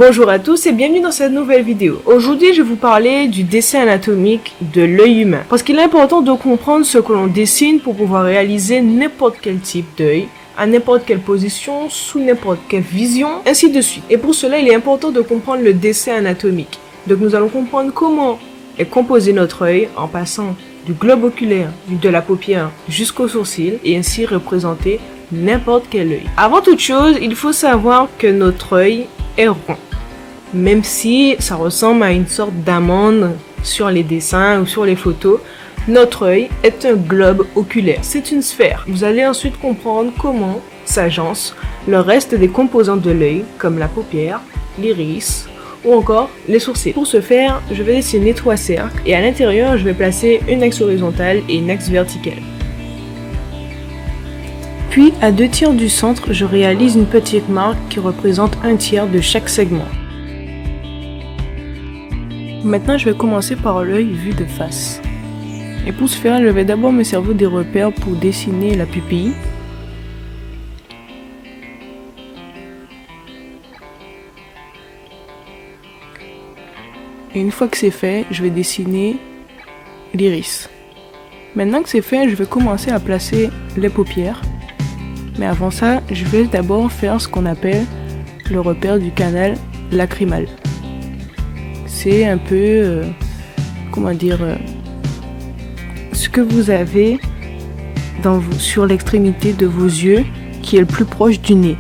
Bonjour à tous et bienvenue dans cette nouvelle vidéo. Aujourd'hui, je vais vous parler du dessin anatomique de l'œil humain. Parce qu'il est important de comprendre ce que l'on dessine pour pouvoir réaliser n'importe quel type d'œil, à n'importe quelle position, sous n'importe quelle vision, ainsi de suite. Et pour cela, il est important de comprendre le dessin anatomique. Donc nous allons comprendre comment est composé notre œil en passant du globe oculaire, de la paupière jusqu'au sourcil et ainsi représenter n'importe quel œil. Avant toute chose, il faut savoir que notre œil est rond. Même si ça ressemble à une sorte d'amande sur les dessins ou sur les photos, notre œil est un globe oculaire. C'est une sphère. Vous allez ensuite comprendre comment s'agencent le reste des composants de l'œil, comme la paupière, l'iris ou encore les sourcils. Pour ce faire, je vais dessiner 3 cercles et à l'intérieur, je vais placer une axe horizontale et une axe verticale. Puis, à 2 tiers du centre, je réalise une petite marque qui représente 1/3 de chaque segment. Maintenant, je vais commencer par l'œil vu de face. Et pour ce faire, je vais d'abord me servir des repères pour dessiner la pupille. Et une fois que c'est fait, je vais dessiner l'iris. Maintenant que c'est fait, je vais commencer à placer les paupières. Mais avant ça, je vais d'abord faire ce qu'on appelle le repère du canal lacrymal. C'est un peu, ce que vous avez sur l'extrémité de vos yeux qui est le plus proche du nez.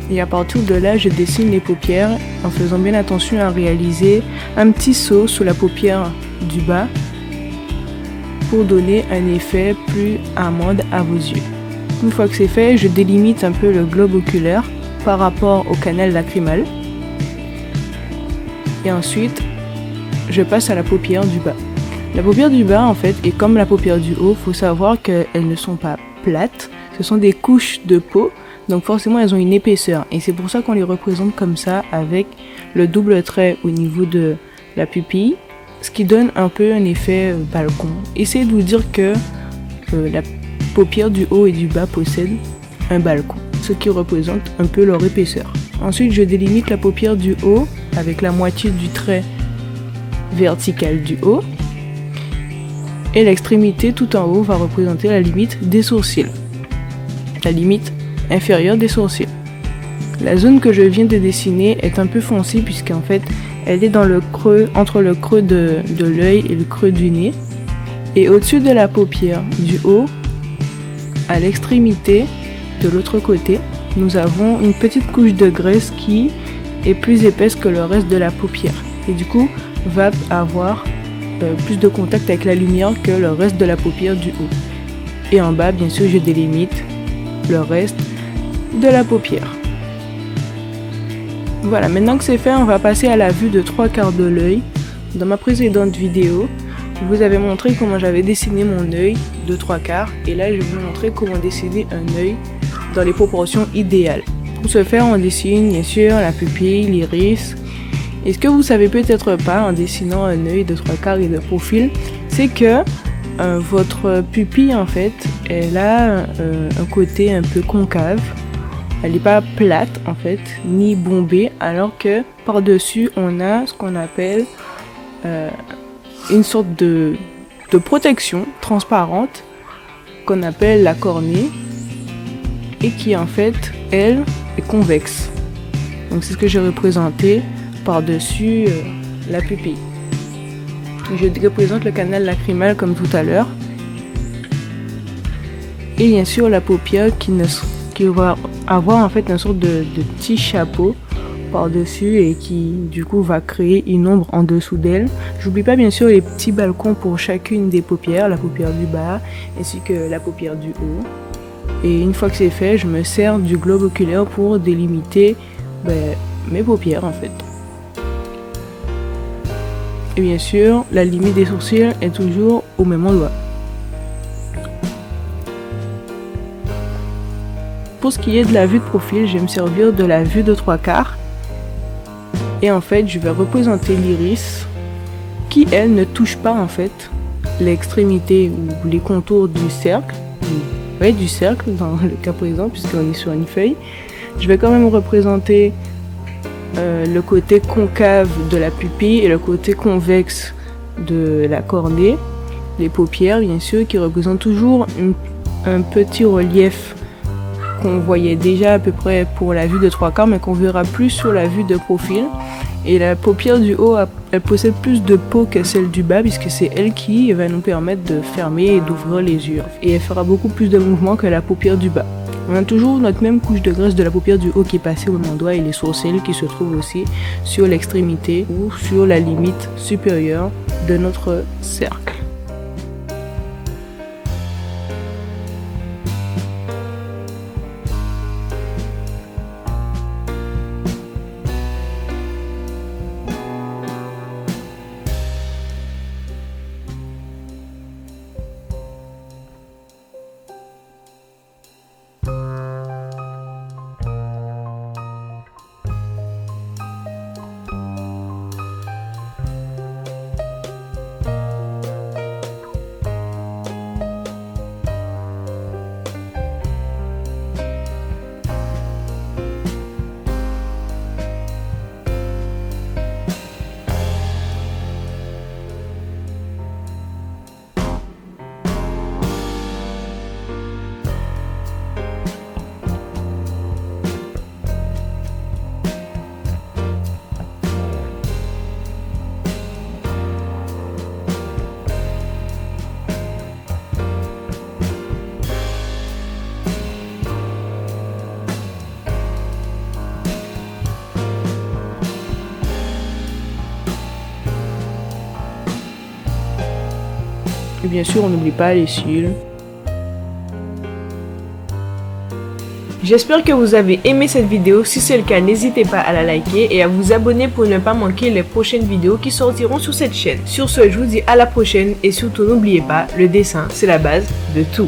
Et à partir de là, je dessine les paupières en faisant bien attention à réaliser un petit saut sous la paupière du bas pour donner un effet plus amande à vos yeux. Une fois que c'est fait, je délimite un peu le globe oculaire par rapport au canal lacrymal. Et ensuite, je passe à la paupière du bas. La paupière du bas, en fait, est comme la paupière du haut. Il faut savoir qu'elles ne sont pas plates. Ce sont des couches de peau. Donc forcément, elles ont une épaisseur. Et c'est pour ça qu'on les représente comme ça, avec le double trait au niveau de la pupille. Ce qui donne un peu un effet balcon. Essayez de vous dire que la paupière du haut et du bas possèdent un balcon, ce qui représente un peu leur épaisseur. Ensuite, je délimite la paupière du haut avec la moitié du trait vertical du haut. Et l'extrémité tout en haut va représenter la limite des sourcils, la limite inférieure des sourcils. La zone que je viens de dessiner est un peu foncée puisqu'en fait, elle est dans le creux, entre le creux de l'œil et le creux du nez. Et au-dessus de la paupière du haut, à l'extrémité de l'autre côté, nous avons une petite couche de graisse qui est plus épaisse que le reste de la paupière. Et du coup, va avoir plus de contact avec la lumière que le reste de la paupière du haut. Et en bas, bien sûr, je délimite le reste de la paupière. Voilà, maintenant que c'est fait, on va passer à la vue de 3/4 de l'œil. Dans ma précédente vidéo, je vous avais montré comment j'avais dessiné mon œil de 3/4 et là je vais vous montrer comment dessiner un œil dans les proportions idéales. Pour ce faire, on dessine bien sûr la pupille, l'iris. Et ce que vous savez peut-être pas en dessinant un œil de 3/4 et de profil, c'est que votre pupille en fait, elle a un côté un peu concave. Elle n'est pas plate en fait, ni bombée, alors que par-dessus on a ce qu'on appelle une sorte de protection transparente qu'on appelle la cornée et qui en fait, elle, est convexe. Donc c'est ce que j'ai représenté par-dessus la pupille. Je représente le canal lacrymal comme tout à l'heure. Et bien sûr la paupière qui va avoir en fait une sorte de petit chapeau par-dessus et qui du coup va créer une ombre en dessous d'elle. J'oublie pas bien sûr les petits balcons pour chacune des paupières, la paupière du bas ainsi que la paupière du haut. Et une fois que c'est fait, je me sers du globe oculaire pour délimiter mes paupières en fait. Et bien sûr, la limite des sourcils est toujours au même endroit. Pour ce qui est de la vue de profil, je vais me servir de la vue de 3/4. Et en fait, je vais représenter l'iris qui, elle, ne touche pas en fait l'extrémité ou les contours du cercle. Du cercle dans le cas présent, puisqu'on est sur une feuille. Je vais quand même représenter le côté concave de la pupille et le côté convexe de la cornée. Les paupières, bien sûr, qui représentent toujours un petit relief qu'on voyait déjà à peu près pour la vue de 3/4, mais qu'on verra plus sur la vue de profil. Et la paupière du haut, elle possède plus de peau que celle du bas, puisque c'est elle qui va nous permettre de fermer et d'ouvrir les yeux. Et elle fera beaucoup plus de mouvements que la paupière du bas. On a toujours notre même couche de graisse de la paupière du haut qui est passée au mendoir et les sourcils qui se trouvent aussi sur l'extrémité ou sur la limite supérieure de notre cercle. Et bien sûr, on n'oublie pas les cils. J'espère que vous avez aimé cette vidéo. Si c'est le cas, n'hésitez pas à la liker et à vous abonner pour ne pas manquer les prochaines vidéos qui sortiront sur cette chaîne. Sur ce, je vous dis à la prochaine et surtout n'oubliez pas, le dessin, c'est la base de tout.